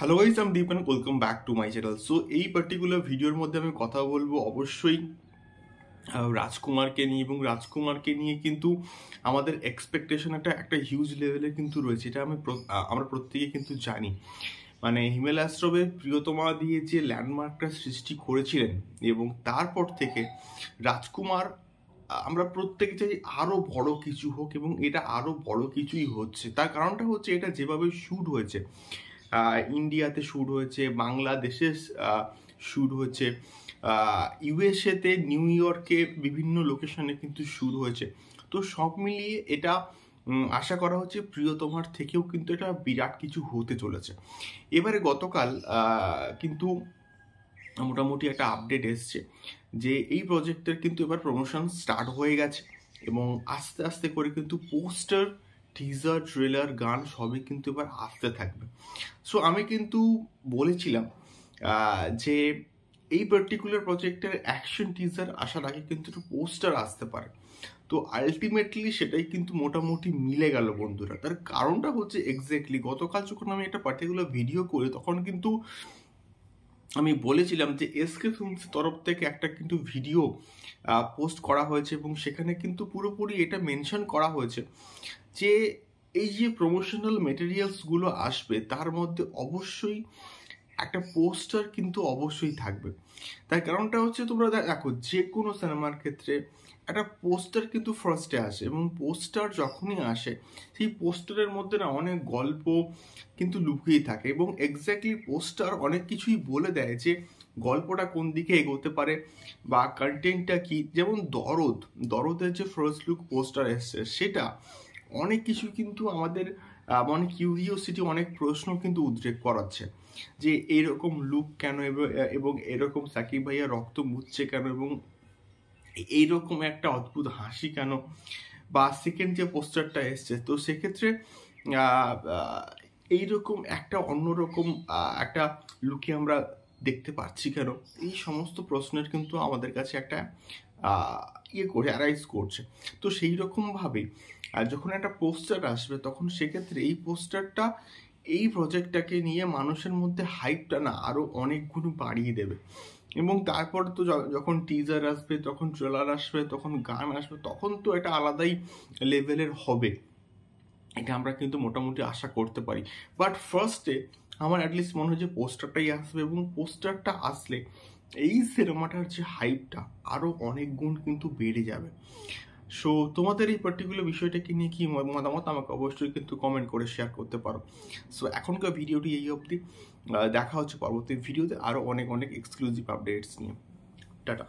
Hello guys, আমি Deep and welcome back to my channel. So এই particular ভিডিওর মধ্যে আমি কথা বলবো অবশ্যই রাজকুমারকে নিয়ে, এবং রাজকুমারকে নিয়ে কিন্তু আমাদের এক্সপেকটেশন একটা হিউজ লেভেলে কিন্তু রয়েছে। এটা আমরা প্রত্যেকে কিন্তু জানি। মানে হিমেল অ্যাস্ট্রোভের প্রিয়তমা দিয়ে যে ল্যান্ডমার্কটা সৃষ্টি করেছিলেন, এবং তারপর থেকে রাজকুমার আমরা প্রত্যেকে চাই আরো বড় কিছু হোক, এবং এটা আরো বড় কিছুই হচ্ছে। তার কারণটা হচ্ছে এটা যেভাবে শুট হয়েছে, ইন্ডিয়াতে শুট হয়েছে, বাংলাদেশে শুট হয়েছে, ইউএসএতে নিউ ইয়র্কে বিভিন্ন লোকেশনে কিন্তু শুট হয়েছে। তো সব মিলিয়ে এটা আশা করা হচ্ছে প্রিয়তমার থেকেও কিন্তু এটা বিরাট কিছু হতে চলেছে। এবারে গতকাল কিন্তু মোটামুটি একটা আপডেট এসছে যে এই প্রজেক্টের কিন্তু এবার প্রমোশন স্টার্ট হয়ে গেছে, এবং আস্তে আস্তে করে কিন্তু পোস্টার, টিজার, ট্রেলার, গান সবই কিন্তু এবার আসতে থাকবে। সো আমি কিন্তু বলেছিলাম যে এই পার্টিকুলার প্রজেক্টের অ্যাকশন টিজার আসার আগে কিন্তু একটু পোস্টার আসতে পারে। তো আলটিমেটলি সেটাই কিন্তু মোটামুটি মিলে গেল বন্ধুরা। তার কারণটা হচ্ছে এক্স্যাক্টলি গতকাল যখন আমি একটা পার্টিকুলার ভিডিও করি, তখন কিন্তু আমি বলেছিলাম যে এসকে ফিল্মস তরফ থেকে একটা কিন্তু ভিডিও পোস্ট করা হয়েছে, এবং সেখানে কিন্তু পুরোপুরি এটা মেনশন করা হয়েছে যে এই যে প্রমোশনাল মেটেরিয়ালসগুলো আসবে তার মধ্যে অবশ্যই একটা পোস্টার কিন্তু অবশ্যই থাকবে। তার কারণটা হচ্ছে তোমরা দেখো যে কোনো সিনেমার ক্ষেত্রে একটা পোস্টার কিন্তু ফার্স্টে আসে, এবং পোস্টার যখনই আসে সেই পোস্টারের মধ্যে না অনেক গল্প কিন্তু লুকিয়ে থাকে, এবং এক্স্যাক্টলি পোস্টার অনেক কিছুই বলে দেয় যে গল্পটা কোন দিকে এগোতে পারে বা কন্টেন্টটা কি। যেমন দরদের যে ফার্স্ট লুক পোস্টার এসছে, সেটা অনেক কিছু কিন্তু আমাদের অনেক কিউরিওসিটি, অনেক প্রশ্ন কিন্তু উদ্রেক করাচ্ছে যে এইরকম লুক কেন, এবং এরকম সাকিব ভাইয়া রক্ত মুছছে কেন, এবং এইরকম একটা অদ্ভুত হাসি কেন, বা সেকেন্ড যে পোস্টারটা এসছে, তো সেক্ষেত্রে এইরকম একটা অন্যরকম একটা লুকে আমরা দেখতে পাচ্ছি কেন। এই সমস্ত প্রশ্নের কিন্তু আমাদের কাছে একটা অ্যারাইজ করছে। তো সেই রকমভাবে যখন একটা পোস্টার আসবে, তখন সেক্ষেত্রে এই পোস্টারটা এই প্রজেক্টটাকে নিয়ে মানুষের মধ্যে হাইপটা না আরো অনেক গুণ বাড়িয়ে দেবে। এবং তারপর তো যখন টিজার আসবে, তখন ট্রেলার আসবে, তখন গান আসবে, তখন তো এটা আলাদাই লেভেলের হবে। এটা আমরা কিন্তু মোটামুটি আশা করতে পারি। বাট ফার্স্টে আমার অ্যাটলিস্ট মনে হয় যে পোস্টারটাই আসবে, এবং পোস্টারটা আসলে এই সিনেমাটার যে হাইপটা আরও অনেক গুণ কিন্তু বেড়ে যাবে। সো তোমাদের এই পার্টিকুলার বিষয়টাকে নিয়ে কি মতামত আমাকে অবশ্যই কিন্তু কমেন্ট করে শেয়ার করতে পারো। সো এখনকার ভিডিওটি এই অবধি, দেখা হচ্ছে পরবর্তী ভিডিওতে আরও অনেক অনেক এক্সক্লুসিভ আপডেটস নিয়ে। টাটা।